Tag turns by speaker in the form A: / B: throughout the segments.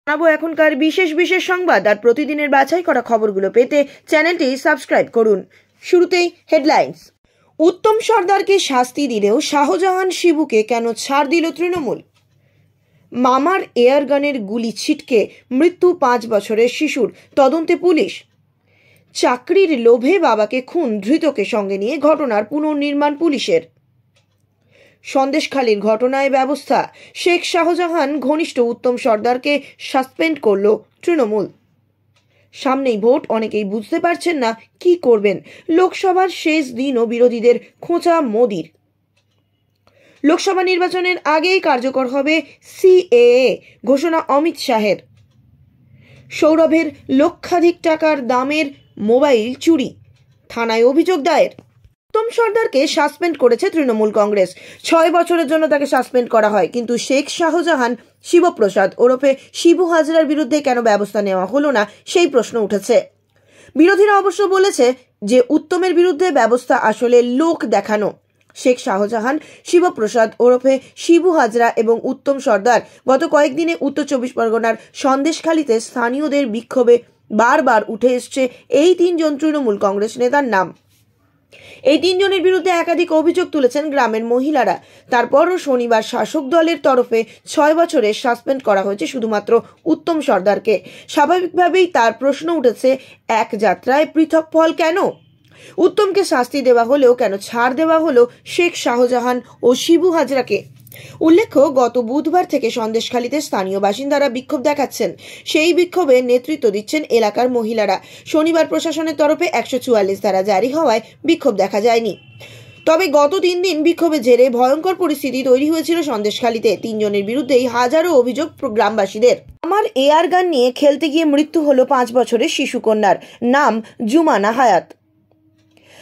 A: জানাবো এখনকার বিশেষ বিশেষ সংবাদ আর প্রতিদিনের বাছাই করা খবরগুলো পেতে চ্যানেলটি সাবস্ক্রাইব করুন। শুরুতেই হেডলাইন্স। উত্তম সর্দারকে শাস্তি দিলেও শাহজাহান শিবুকে কেন ছাড় দিল তৃণমূল? মামার এয়ারগানের গুলি ছিটকে মৃত্যু 5 বছরের শিশুর, তদন্তে পুলিশ। চাকরির লোভে বাবাকে খুন, ধৃতকে সঙ্গে নিয়ে ঘটনার পুনর্নির্মাণ পুলিশের। সন্দেশখালীর ঘটনায় ব্যবস্থা, শেখ শাহজাহান ঘনিষ্ঠ উত্তম সর্দারকে সাসপেন্ড করল তৃণমূল। সামনেই ভোট, অনেকেই বুঝতে পারছেন না কি করবেন। লোকসভার শেষ দিনও বিরোধীদের খোঁচা মোদির। লোকসভা নির্বাচনের আগেই কার্যকর হবে সিএএ, ঘোষণা অমিত শাহের। সৌরভের লক্ষাধিক টাকার দামের মোবাইল চুরি, থানায় অভিযোগ দায়ের। উত্তম সর্দারকে সাসপেন্ড করেছে তৃণমূল কংগ্রেস। 6 বছরের জন্য তাকে সাসপেন্ড করা হয়, কিন্তু শেখ শাহজাহান শিবপ্রসাদ ওরফে শিবু হাজরার বিরুদ্ধে কেন ব্যবস্থা নেওয়া হলো না, সেই প্রশ্ন উঠেছে। বিরোধীরা অবশ্য বলেছে যে উত্তমের বিরুদ্ধে ব্যবস্থা আসলে লোক দেখানো। শেখ শাহজাহান শিবপ্রসাদ ওরফে শিবু হাজরা এবং উত্তম সর্দার গত কয়েকদিনে উত্তর 24 পরগনার সন্দেশখালীতে স্থানীয়দের বিক্ষোভে বারবার উঠে এসছে এই 3 জন তৃণমূল কংগ্রেস নেতার নাম। এই 3 জনের বিরুদ্ধে একাধিক অভিযোগ তুলেছেন গ্রামের মহিলারা। তারপরও শনিবার শাসক দলের তরফে 6 বছরের সাসপেন্ড করা হয়েছে শুধুমাত্র উত্তম সর্দারকে। স্বাভাবিকভাবেই তার প্রশ্ন উঠেছে, এক যাত্রায় পৃথক ফল কেন? উত্তমকে শাস্তি দেওয়া হলেও কেন ছাড় দেওয়া হলো শেখ শাহজাহান ও শিবু হাজরাকে? উল্লেখ্য, গত বুধবার থেকে সন্দেশখালীতে স্থানীয় বাসিন্দারা বিক্ষোভ দেখাচ্ছেন। সেই বিক্ষোভে নেতৃত্ব দিচ্ছেন এলাকার মহিলারা। শনিবার প্রশাসনের তরফে 144 ধারা জারি হওয়ায় বিক্ষোভ দেখা যায়নি। তবে গত 3 দিন বিক্ষোভের জেরে ভয়ঙ্কর পরিস্থিতি তৈরি হয়েছিল সন্দেশখালীতে। 3 জনের বিরুদ্ধেই হাজারো অভিযোগ গ্রামবাসীদের। আমার এয়ারগান নিয়ে খেলতে গিয়ে মৃত্যু হলো 5 বছরের শিশুকন্যার, নাম জুমানা হায়াত।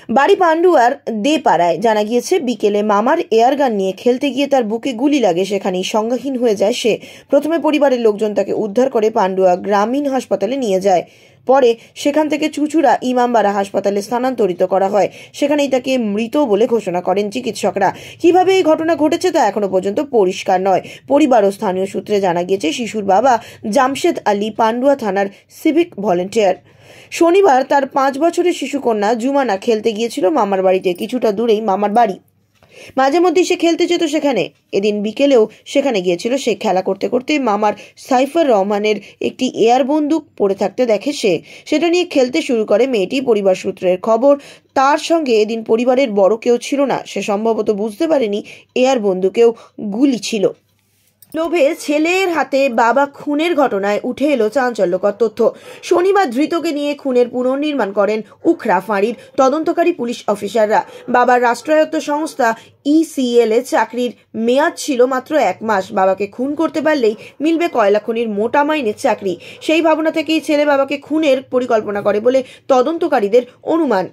A: বাড়ি পান্ডুয়ার দেপাড়ায়। জানা গিয়েছে, বিকেলে মামার এয়ারগান নিয়ে খেলতে গিয়ে তার বুকে গুলি লাগে, সেখানেই সংজ্ঞাহীন হয়ে যায় সে। প্রথমে পরিবারের লোকজন তাকে উদ্ধার করে পান্ডুয়া গ্রামীণ হাসপাতালে নিয়ে যায়। পরে সেখান থেকে চুচুড়া ইমামবাড়া হাসপাতালে স্থানান্তরিত করা হয়। সেখানেই তাকে মৃত বলে ঘোষণা করেন চিকিৎসকরা। কিভাবে এই ঘটনা ঘটেছে তা এখনো পর্যন্ত পরিষ্কার নয়। পরিবার ও স্থানীয় সূত্রে জানা গিয়েছে, শিশুর বাবা জামশেদ আলী পান্ডুয়া থানার সিভিক ভলেন্টিয়ার। শনিবার তার 5 বছরের শিশুকন্যা জুমানা খেলতে গিয়েছিল মামার বাড়িতে। কিছুটা দূরেই মামার বাড়ি, মাঝে মধ্যেই সে খেলতে যেত সেখানে। এদিন বিকেলেও সেখানে গিয়েছিল সে। খেলা করতে করতে মামার সাইফার রহমানের একটি এয়ার বন্দুক পড়ে থাকতে দেখে সে। সেটা নিয়ে খেলতে শুরু করে মেয়েটি। পরিবার সূত্রের খবর, তার সঙ্গে এদিন পরিবারের বড় কেউ ছিল না। সে সম্ভবত বুঝতে পারেনি এয়ার বন্দুকেও গুলি ছিল। লোভে ছেলের হাতে বাবা খুনের ঘটনায় উঠে এলো চাঞ্চল্যকর তথ্য। শনিবার ধৃতকে নিয়ে খুনের পুনর্নির্মাণ করেন উখরা ফাঁড়ির তদন্তকারী পুলিশ অফিসাররা। বাবার রাষ্ট্রায়ত্ত সংস্থা ইসিএল এ চাকরির মেয়াদ ছিল মাত্র 1 মাস। বাবাকে খুন করতে পারলেই মিলবে কয়লা খনির মোটা মাইনের চাকরি। সেই ভাবনা থেকেই ছেলে বাবাকে খুনের পরিকল্পনা করে বলে তদন্তকারীদের অনুমান।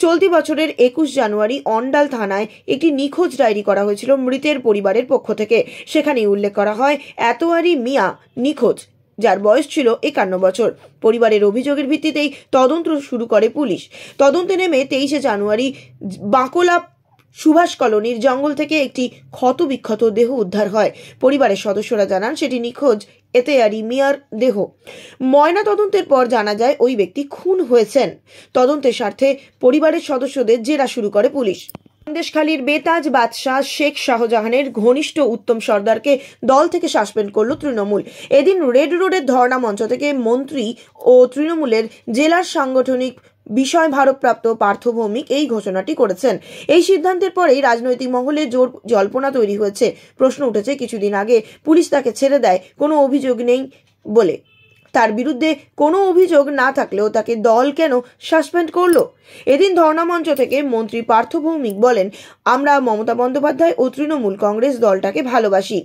A: চলতি বছরের 21 জানুয়ারি অন্ডাল থানায় একটি নিখোঁজ ডায়েরি করা হয়েছিল মৃতের পরিবারের পক্ষ থেকে। সেখানেই উল্লেখ করা হয়, এতোয়ারি মিয়া নিখোঁজ, যার বয়স ছিল 51 বছর। পরিবারের অভিযোগের ভিত্তিতেই তদন্ত শুরু করে পুলিশ। তদন্তে নেমে 23 জানুয়ারি বাঁকলা সুভাষ কলোনির জঙ্গল থেকে একটি ক্ষতবিক্ষত দেহ উদ্ধার হয়। পরিবারের সদস্যরা জানান সেটি নিখোঁজ এতেয়ারি মিয়ার দেহ। ময়না তদন্তের পর জানা যায় ওই ব্যক্তি খুন হয়েছেন। তদন্তের স্বার্থে পরিবারের সদস্যদের জেরা শুরু করে পুলিশ। সন্দেশখালীর বেতাজ বাদশাহ শেখ শাহজাহানের ঘনিষ্ঠ উত্তম সর্দারকে দল থেকে সাসপেন্ড করল তৃণমূল। এদিন রেড রোডের ধর্ণা মঞ্চ থেকে মন্ত্রী ও তৃণমূলের জেলার সাংগঠনিক বিষয় ভারপ্রাপ্ত পার্থ ভৌমিক এই ঘোষণাটি করেছেন। এই সিদ্ধান্তের পরেই রাজনৈতিক মহলে জোর জল্পনা তৈরি হয়েছে। প্রশ্ন উঠেছে, কিছুদিন আগে পুলিশ তাকে ছেড়ে দেয় কোনো অভিযোগ নেই বলে। তার বিরুদ্ধে কোনো অভিযোগ না থাকলেও তাকে দল কেন সাসপেন্ড করলো? এদিন ধর্ণা মঞ্চ থেকে মন্ত্রী পার্থ ভৌমিক বলেন, আমরা মমতা বন্দ্যোপাধ্যায় ও তৃণমূল কংগ্রেস দলটাকে ভালোবাসি।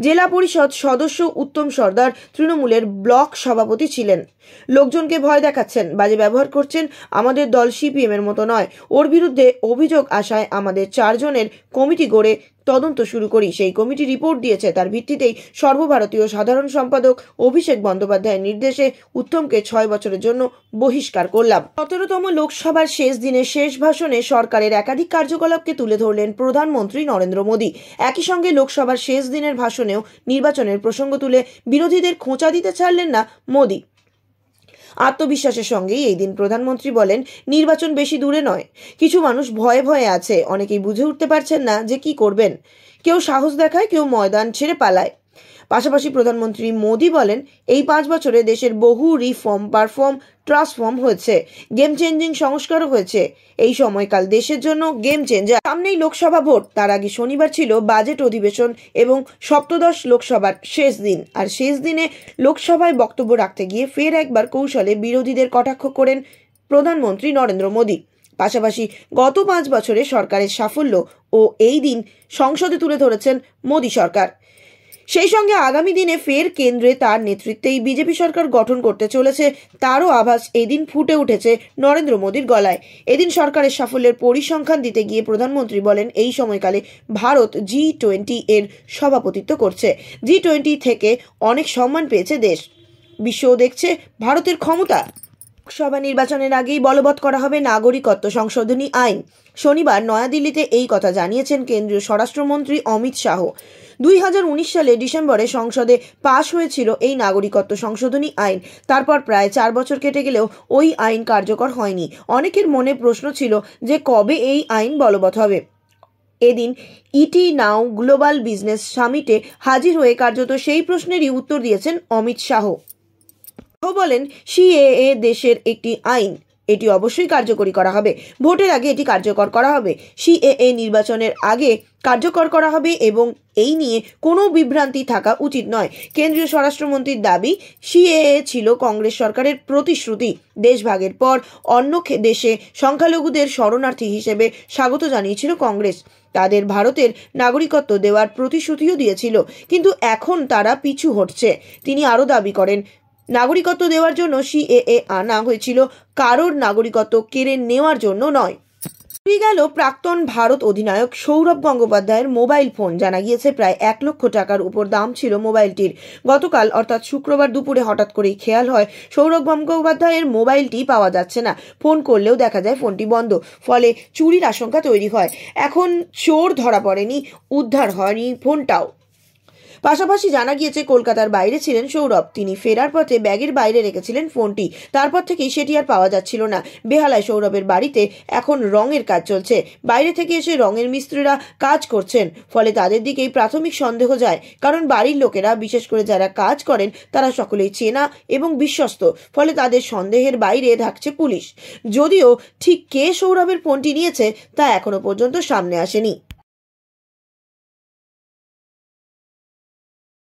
A: জেলা পরিষদ সদস্য উত্তম সর্দার তৃণমূলের ব্লক সভাপতি ছিলেন। লোকজনকে ভয় দেখাচ্ছেন, বাজে ব্যবহার করছেন। আমাদের দল সিপিএম এর মতো নয়। ওর বিরুদ্ধে অভিযোগ আসায় আমাদের 4 জনের কমিটি গড়ে তদন্ত শুরু করি। সেই কমিটি রিপোর্ট দিয়েছে, তার ভিত্তিতেই সর্বভারতীয় সাধারণ সম্পাদক অভিষেক বন্দ্যোপাধ্যায়ের নির্দেশে উত্তমকে 6 বছরের জন্য বহিষ্কার করলাম। 17তম লোকসভার শেষ দিনে শেষ ভাষণে সরকারের একাধিক কার্যকলাপকে তুলে ধরলেন প্রধানমন্ত্রী নরেন্দ্র মোদী। একই সঙ্গে লোকসভার শেষ দিনের ভাষণেও নির্বাচনের প্রসঙ্গ তুলে বিরোধীদের খোঁচা দিতে ছাড়লেন না মোদী। আত্মবিশ্বাসের সঙ্গেই এই দিন প্রধানমন্ত্রী বলেন, নির্বাচন বেশি দূরে নয়। কিছু মানুষ ভয়ে ভয়ে আছে, অনেকেই বুঝে উঠতে পারছেন না যে কি করবেন। কেউ সাহস দেখায়, কেউ ময়দান ছেড়ে পালায়। পাশাপাশি প্রধানমন্ত্রী মোদী বলেন, এই 5 বছরে দেশের বহু রিফর্ম, ট্রান্সফর্ম হয়েছে, গেম চেঞ্জিং সংস্কারও হয়েছে। এই সময়কাল দেশের জন্য গেম চেঞ্জার। সামনেই লোকসভা ভোট, তার আগে শনিবার ছিল বাজেট অধিবেশন এবং সপ্তদশ লোকসভার শেষ দিন। আর শেষ দিনে লোকসভায় বক্তব্য রাখতে গিয়ে ফের একবার কৌশলে বিরোধীদের কটাক্ষ করেন প্রধানমন্ত্রী নরেন্দ্র মোদী। পাশাপাশি গত 5 বছরে সরকারের সাফল্য ও এই দিন সংসদে তুলে ধরেছেন মোদী সরকার। সেই সঙ্গে আগামী দিনে ফের কেন্দ্রে তার নেতৃত্বেই বিজেপি সরকার গঠন করতে চলেছে, তারও আভাস এদিন ফুটে উঠেছে নরেন্দ্র মোদীর গলায়। এদিন সরকারের সাফল্যের পরিসংখ্যান দিতে গিয়ে প্রধানমন্ত্রী বলেন, এই সময়কালে ভারত G20 এর সভাপতিত্ব করছে। G20 থেকে অনেক সম্মান পেয়েছে দেশ। বিশ্বও দেখছে ভারতের ক্ষমতা। লোকসভা নির্বাচনের আগেই বলবৎ করা হবে নাগরিকত্ব সংশোধনী আইন। শনিবার নয়াদিল্লিতে এই কথা জানিয়েছেন কেন্দ্রীয় স্বরাষ্ট্রমন্ত্রী অমিত শাহ। 2019 সালে ডিসেম্বরে সংসদে পাশ হয়েছিল এই নাগরিকত্ব সংশোধনী আইন। তারপর প্রায় 4 বছর কেটে গেলেও ওই আইন কার্যকর হয়নি। অনেকের মনে প্রশ্ন ছিল যে কবে এই আইন বলবৎ হবে। এদিন ইটি নাও গ্লোবাল বিজনেস সামিটে হাজির হয়ে কার্যত সেই প্রশ্নেরই উত্তর দিয়েছেন অমিত শাহ। বলেন, সিএএ দেশের একটি আইন, এটি অবশ্যই কার্যকরী করা হবে। ভোটের আগে এটি কার্যকর করা হবে। সিএএ নির্বাচনের আগে কার্যকর করা হবে এবং এই নিয়ে কোনো বিভ্রান্তি থাকা উচিত নয়। কেন্দ্রীয় স্বরাষ্ট্রমন্ত্রীর দাবি, সিএএ ছিল কংগ্রেস সরকারের প্রতিশ্রুতি। দেশভাগের পর অন্য দেশে সংখ্যালঘুদের শরণার্থী হিসেবে স্বাগত জানিয়েছিল কংগ্রেস। তাদের ভারতের নাগরিকত্ব দেওয়ার প্রতিশ্রুতিও দিয়েছিল, কিন্তু এখন তারা পিছু হটছে। তিনি আরও দাবি করেন, নাগরিকত্ব দেওয়ার জন্য সিএএ আনা হয়েছিল, কারোর নাগরিকত্ব কেড়ে নেওয়ার জন্য নয়। গেল প্রাক্তন ভারত অধিনায়ক সৌরভ গঙ্গোপাধ্যায়ের মোবাইল ফোন। জানা গিয়েছে প্রায় 1 লক্ষ টাকার উপর দাম ছিল মোবাইলটির। গতকাল অর্থাৎ শুক্রবার দুপুরে হঠাৎ করেই খেয়াল হয় সৌরভ গঙ্গোপাধ্যায়ের মোবাইলটি পাওয়া যাচ্ছে না। ফোন করলেও দেখা যায় ফোনটি বন্ধ, ফলে চুরির আশঙ্কা তৈরি হয়। এখন চোর ধরা পড়েনি, উদ্ধার হয়নি ফোনটাও। পাশাপাশি জানা গিয়েছে কলকাতার বাইরে ছিলেন সৌরভ। তিনি ফেরার পথে ব্যাগের বাইরে রেখেছিলেন ফোনটি। তারপর থেকেই সেটি আর পাওয়া যাচ্ছিল না। বেহালায় সৌরভের বাড়িতে এখন রঙের কাজ চলছে। বাইরে থেকে এসে রঙের মিস্ত্রিরা কাজ করছেন, ফলে তাদের দিকেই প্রাথমিক সন্দেহ যায়। কারণ বাড়ির লোকেরা, বিশেষ করে যারা কাজ করেন, তারা সকলেই চেনা এবং বিশ্বস্ত, ফলে তাদের সন্দেহের বাইরে থাকছে পুলিশ। যদিও ঠিক কে সৌরভের ফোনটি নিয়েছে তা এখনো পর্যন্ত সামনে আসেনি।